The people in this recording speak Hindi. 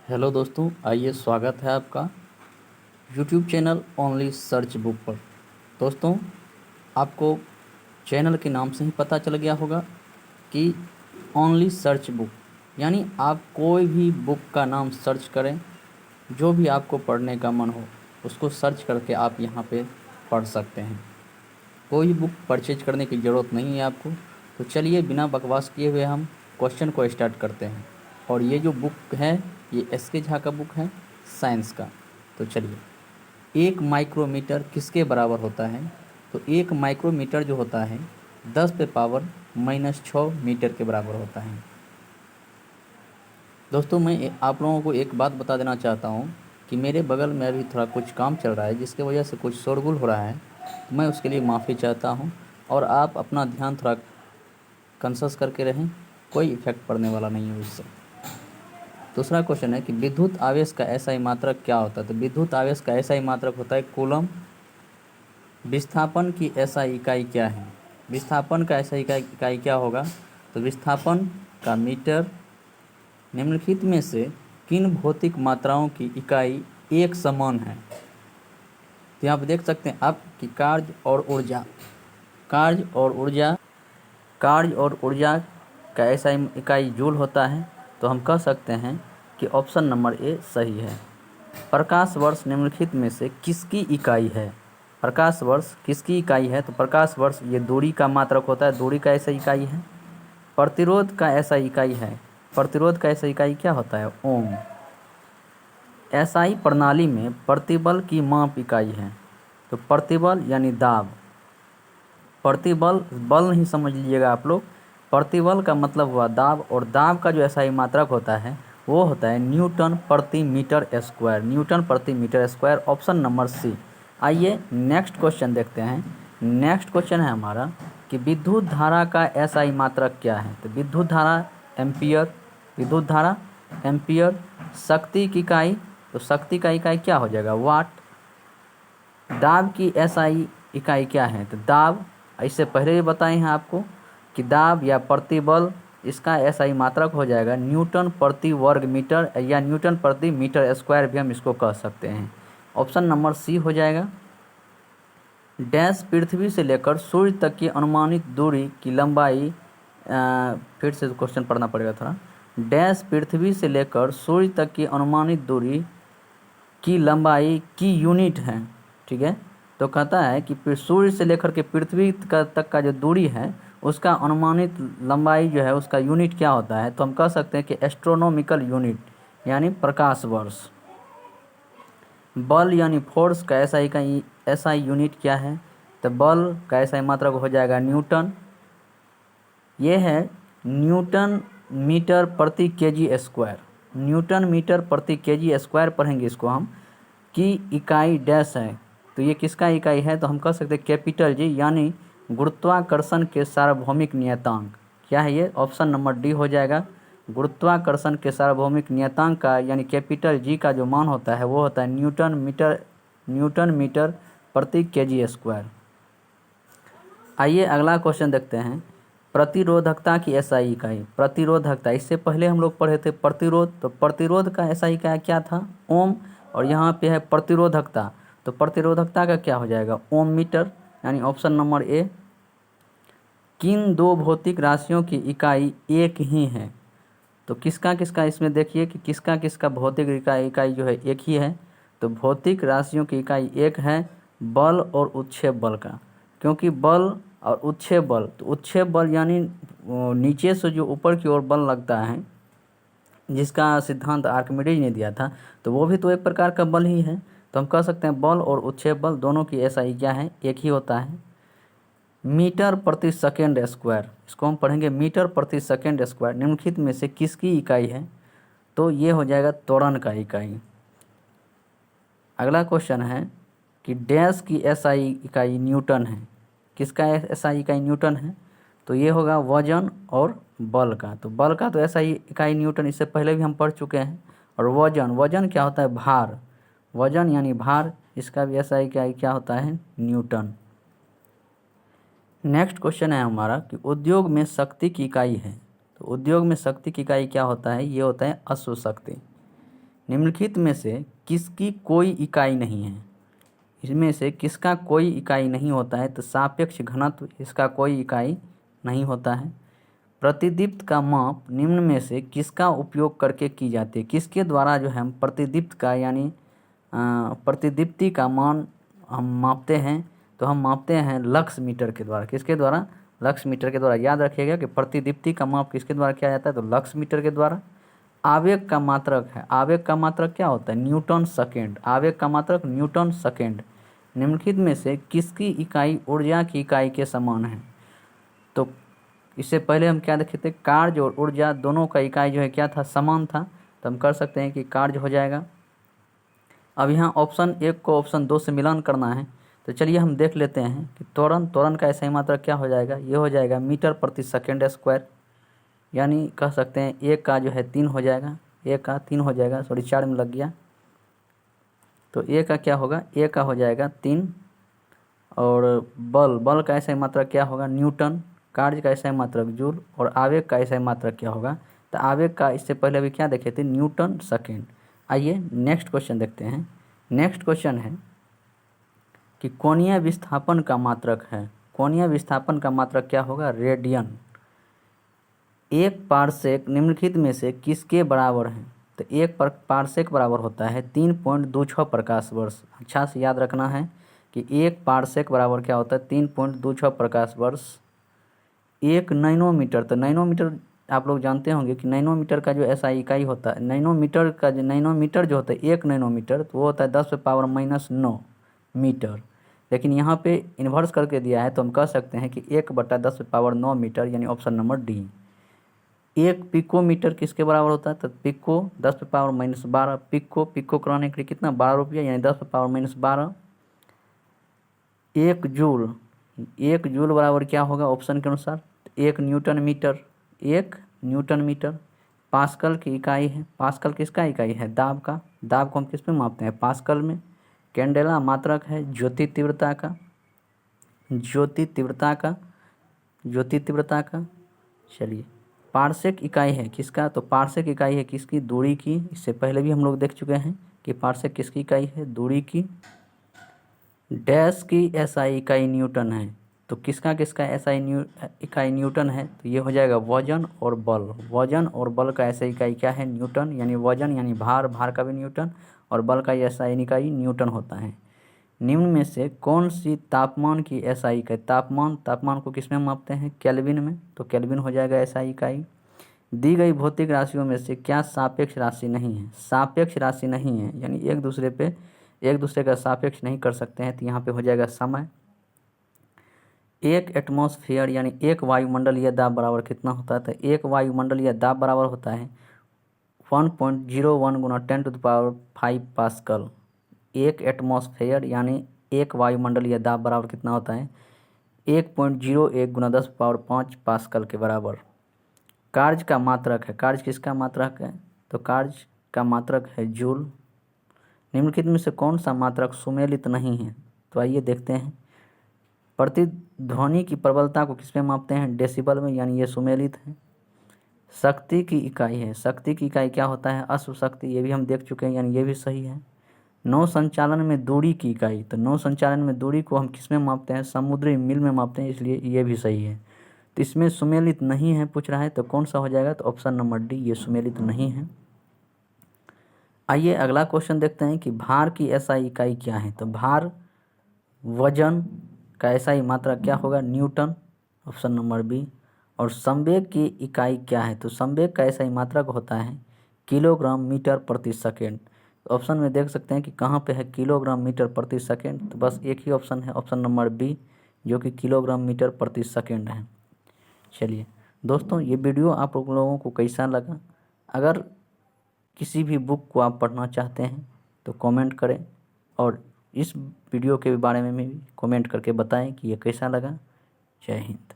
हेलो दोस्तों, आइए स्वागत है आपका YouTube channel only search book पर। दोस्तों, आपको चैनल के नाम से ही पता चल गया होगा कि ओनली सर्च बुक यानी आप कोई भी बुक का नाम सर्च करें, जो भी आपको पढ़ने का मन हो उसको सर्च करके आप यहाँ पे पढ़ सकते हैं। कोई बुक परचेज करने की ज़रूरत नहीं है आपको। तो चलिए बिना बकवास किए हुए हम क्वेश्चन को स्टार्ट करते हैं। और ये जो बुक है ये एस के झा का बुक है, साइंस का। तो चलिए, 1 माइक्रोमीटर किसके बराबर होता है? तो 1 माइक्रोमीटर जो होता है 10⁻⁻6 मीटर के बराबर होता है। दोस्तों, मैं आप लोगों को एक बात बता देना चाहता हूँ कि मेरे बगल में अभी थोड़ा कुछ काम चल रहा है, जिसकी वजह से कुछ शोरगुल हो रहा है। तो मैं उसके लिए माफ़ी चाहता हूँ और आप अपना ध्यान थोड़ा कंसस करके रहें, कोई इफेक्ट पड़ने वाला नहीं है उससे। दूसरा क्वेश्चन है कि विद्युत आवेश का एसआई मात्रक क्या होता है? तो विद्युत आवेश का एसआई मात्रक होता है कूलम। विस्थापन की एसआई इकाई क्या है? विस्थापन का एसआई इकाई क्या होगा? तो विस्थापन का मीटर। निम्नलिखित में से किन भौतिक मात्राओं की इकाई एक समान है? तो यहाँ पर देख सकते हैं आप कि कार्य और ऊर्जा का ऐसा इकाई जूल होता है। तो हम कह सकते हैं कि ऑप्शन नंबर ए सही है। प्रकाश वर्ष निम्नलिखित में से किसकी इकाई है? प्रकाश वर्ष किसकी इकाई है? तो प्रकाश वर्ष ये दूरी का मात्रक होता है, दूरी का ऐसा इकाई है। प्रतिरोध का ऐसा इकाई है, प्रतिरोध का ऐसा इकाई क्या होता है? ओम। एसआई प्रणाली में प्रतिबल की माप इकाई है। तो प्रतिबल यानी दाब। प्रतिबल बल नहीं समझ लीजिएगा आप लोग, प्रतिबल का मतलब हुआ दाब, और दाब का जो एसआई मात्रक होता है वो होता है न्यूटन प्रति मीटर स्क्वायर। न्यूटन प्रति metre square, option number C. आइए नेक्स्ट क्वेश्चन देखते हैं। नेक्स्ट क्वेश्चन है हमारा कि विद्युत धारा का एसआई मात्रक क्या है? तो विद्युत धारा एम्पियर, विद्युत धारा एम्पियर। शक्ति की इकाई, तो शक्ति का इकाई क्या हो जाएगा? वाट। दाब की एसआई इकाई क्या है? तो दाब, इससे पहले भी बताए हैं आपको कि दाब या प्रतिबल, इसका एसआई मात्रक हो जाएगा न्यूटन प्रति वर्ग मीटर, या न्यूटन प्रति मीटर स्क्वायर भी हम इसको कह सकते हैं। ऑप्शन नंबर सी हो जाएगा। डैश पृथ्वी से लेकर सूर्य तक की अनुमानित दूरी की लंबाई, फिर से क्वेश्चन पढ़ना पड़ेगा थोड़ा। डैश पृथ्वी से लेकर सूर्य तक की अनुमानित दूरी की लंबाई की यूनिट है, ठीक है। तो कहता है कि सूर्य से लेकर के पृथ्वी तक का जो दूरी है उसका अनुमानित लंबाई जो है उसका यूनिट क्या होता है? तो हम कह सकते हैं कि एस्ट्रोनॉमिकल यूनिट यानी प्रकाश वर्ष। बल यानी फोर्स का एसआई यूनिट क्या है? तो बल का एसआई मात्रक हो जाएगा न्यूटन। ये है न्यूटन मीटर प्रति केजी स्क्वायर। न्यूटन मीटर प्रति केजी स्क्वायर पढ़ेंगे इसको हम, की इकाई डैश है। तो ये किसका इकाई है? तो हम कह सकते हैं कैपिटल जी, यानी गुरुत्वाकर्षण के सार्वभौमिक नियतांक। क्या है ये? ऑप्शन नंबर डी हो जाएगा। गुरुत्वाकर्षण के सार्वभौमिक नियतांक का यानी कैपिटल जी का जो मान होता है वो होता है न्यूटन मीटर प्रति केजी स्क्वायर। आइए अगला क्वेश्चन देखते हैं। प्रतिरोधकता की एसआई इकाई। प्रतिरोधकता, इससे पहले हम लोग पढ़े थे प्रतिरोध, तो प्रतिरोध का एसआई इकाई क्या था? ओम। और यहाँ पे है प्रतिरोधकता, तो प्रतिरोधकता का क्या हो जाएगा? ओम मीटर, यानी ऑप्शन नंबर ए। किन दो भौतिक राशियों की इकाई एक ही है? तो किसका किसका, इसमें देखिए कि किसका किसका भौतिक इकाई जो है एक ही है। तो भौतिक राशियों की इकाई एक है बल और उत्क्षेप बल का। क्योंकि बल और उत्क्षेप बल, तो उत्क्षेप बल यानी नीचे से जो ऊपर की ओर बल लगता है, जिसका सिद्धांत आर्किमिडीज ने दिया था, तो वो भी तो एक प्रकार का बल ही है। तो हम कह सकते हैं बल और उत्क्षेप बल दोनों की एसआई क्या है? एक ही होता है। मीटर प्रति सेकेंड स्क्वायर, इसको हम पढ़ेंगे मीटर प्रति सेकेंड स्क्वायर। निम्नलिखित में से किसकी इकाई है? तो ये हो जाएगा त्वरण का इकाई। अगला क्वेश्चन है कि डैश की एसआई इकाई न्यूटन है। किसका एसआई इकाई न्यूटन है? तो ये होगा वजन और बल का। तो बल का तो एसआई इकाई न्यूटन, इससे पहले भी हम पढ़ चुके हैं। और वजन क्या होता है? भार। वजन यानी भार, इसका भी एसआई इकाई क्या होता है? न्यूटन। नेक्स्ट क्वेश्चन है हमारा कि उद्योग में शक्ति की इकाई है। तो उद्योग में शक्ति की इकाई क्या होता है? ये होता है अश्व शक्ति। निम्नलिखित में से किसकी कोई इकाई नहीं है? इसमें से किसका कोई इकाई नहीं होता है? तो सापेक्ष घनत्व इसका कोई इकाई नहीं होता है। प्रतिदीप्त का माप निम्न में से किसका उपयोग करके की जाती है? किसके द्वारा जो है हम प्रतिदीप्त का यानी प्रतिदीप्ति का मान हम मापते हैं? तो हम मापते हैं लक्स मीटर के द्वारा। किसके द्वारा? लक्स मीटर के द्वारा। याद रखिएगा कि प्रतिदीप्ति का माप किसके द्वारा किया जाता है? तो लक्स मीटर के द्वारा। आवेग का मात्रक है, आवेग का मात्रक क्या होता है? Newton second. आवेग का मात्रक न्यूटन सेकेंड। निम्नलिखित में से किसकी इकाई ऊर्जा की इकाई के समान है? तो इससे पहले हम क्या देखे थे? कार्य और ऊर्जा दोनों का इकाई जो है क्या था? समान था। तो हम कर सकते हैं कि कार्य हो जाएगा। अब यहाँ ऑप्शन 1 को ऑप्शन 2 से मिलान करना है। तो चलिए हम देख लेते हैं कि त्वरण का ऐसा ही मात्रक क्या हो जाएगा? ये हो जाएगा मीटर प्रति सेकेंड स्क्वायर, यानी कह सकते हैं 1 का जो है 3 हो जाएगा। 1 का 3 हो जाएगा, सॉरी 4 में लग गया। तो 1 का क्या होगा? 1 का हो जाएगा 3। और बल का ऐसा ही मात्रक क्या होगा? न्यूटन। कार्य का ऐसा ही मात्रक जूल। और आवेग का ऐसा ही मात्रक क्या होगा? तो आवेग का इससे पहले अभी क्या देखे थे? Newton second. आइए नेक्स्ट क्वेश्चन देखते हैं। नेक्स्ट क्वेश्चन है कि कोणीय विस्थापन का मात्रक है। कोणीय विस्थापन का मात्रक क्या होगा? रेडियन। एक पारसेक निम्नलिखित में से किसके बराबर है? तो एक पारसेक बराबर होता है 3.26 प्रकाश वर्ष। अच्छा से याद रखना है कि एक पारसेक बराबर क्या होता है? 3.26 प्रकाश वर्ष। 1 नैनोमीटर, तो नैनोमीटर आप लोग जानते होंगे कि नैनोमीटर का जो ऐसा इकाई होता है, नैनोमीटर जो होता है 1 नैनोमीटर, तो वो होता है 10⁻⁹ मीटर। लेकिन यहाँ पे इन्वर्स करके दिया है, तो हम कह सकते हैं कि 1/10⁹ मीटर, यानी ऑप्शन नंबर डी। 1 पिकोमीटर किसके बराबर होता है? तो पिको 10⁻⁻12। पिको कराने के लिए कितना? 12 रुपया, यानी 10⁻⁻12। 1 जूल बराबर क्या होगा ऑप्शन के अनुसार? 1 Newton metre. 1 Newton metre. Pascal की इकाई है। पास्कल किसका इकाई है? दाब का। दाब को हम किस में मापते हैं? पास्कल में। कैंडेला मात्रक है ज्योति तीव्रता का। चलिए, पार्सेक इकाई है किसका? तो पार्सेक इकाई है किसकी? दूरी की। इससे पहले भी हम लोग देख चुके हैं कि पार्सेक किसकी इकाई है? दूरी की। डैश की एसआई इकाई न्यूटन है। तो किसका एसआई इकाई न्यूटन है? तो ये हो जाएगा वजन और बल। वजन और बल का एसआई इकाई क्या है? न्यूटन। यानी वजन यानी भार का भी न्यूटन, और बल का एसआई इकाई न्यूटन होता है। निम्न में से कौन सी तापमान की एसआई इकाई? तापमान को किस में मापते हैं? केल्विन में। तो केल्विन हो जाएगा एसआई इकाई। दी गई भौतिक राशियों में से क्या सापेक्ष राशि नहीं है? सापेक्ष राशि नहीं है, यानी एक दूसरे का सापेक्ष नहीं कर सकते हैं। तो यहाँ पे हो जाएगा समय। एक एटमॉस्फेयर यानी एक वायुमंडलीय दाब बराबर कितना होता है? तो एक वायुमंडलीय दाब बराबर होता है 1.01 × 10⁵ पास्कल। एक एटमॉस्फेयर यानी एक वायुमंडलीय दाब बराबर कितना होता है? 1.01 × 10⁵ पास्कल के बराबर। कार्य का मात्रक है। कार्य किसका मात्रक है? तो कार्य का मात्रक है जूल। निम्नलिखित में से कौन सा मात्रक सुमेलित नहीं है? तो आइए देखते हैं। प्रतिध्वनि की प्रबलता को किस में मापते हैं? डेसिबल में, यानी ये सुमेलित है। शक्ति की इकाई है। शक्ति की इकाई क्या होता है? अश्व शक्ति। ये भी हम देख चुके हैं, यानी ये भी सही है। नौ संचालन में दूरी की इकाई, तो नौ संचालन में दूरी को हम किस में मापते हैं? समुद्री मील में मापते हैं, इसलिए ये भी सही है। तो इसमें सुमेलित नहीं है पूछ रहा है, तो कौन सा हो जाएगा? तो ऑप्शन नंबर डी, ये सुमेलित नहीं है। आइए अगला क्वेश्चन देखते हैं कि भार की एसआई इकाई क्या है? तो भार वजन का एसआई मात्रा क्या होगा? Newton, option number B. और संवेग की इकाई क्या है? तो संवेग का एसआई मात्रक होता है किलोग्राम मीटर प्रति सेकेंड। तो ऑप्शन में देख सकते हैं कि कहाँ पे है किलोग्राम मीटर प्रति सेकेंड। तो बस एक ही ऑप्शन है, ऑप्शन नंबर बी, जो कि किलोग्राम मीटर प्रति सेकेंड है। चलिए दोस्तों, ये वीडियो आप लोगों को कैसा लगा? अगर किसी भी बुक को आप पढ़ना चाहते हैं तो कमेंट करें, और इस वीडियो के बारे में भी कमेंट करके बताएं कि ये कैसा लगा। जय हिंद।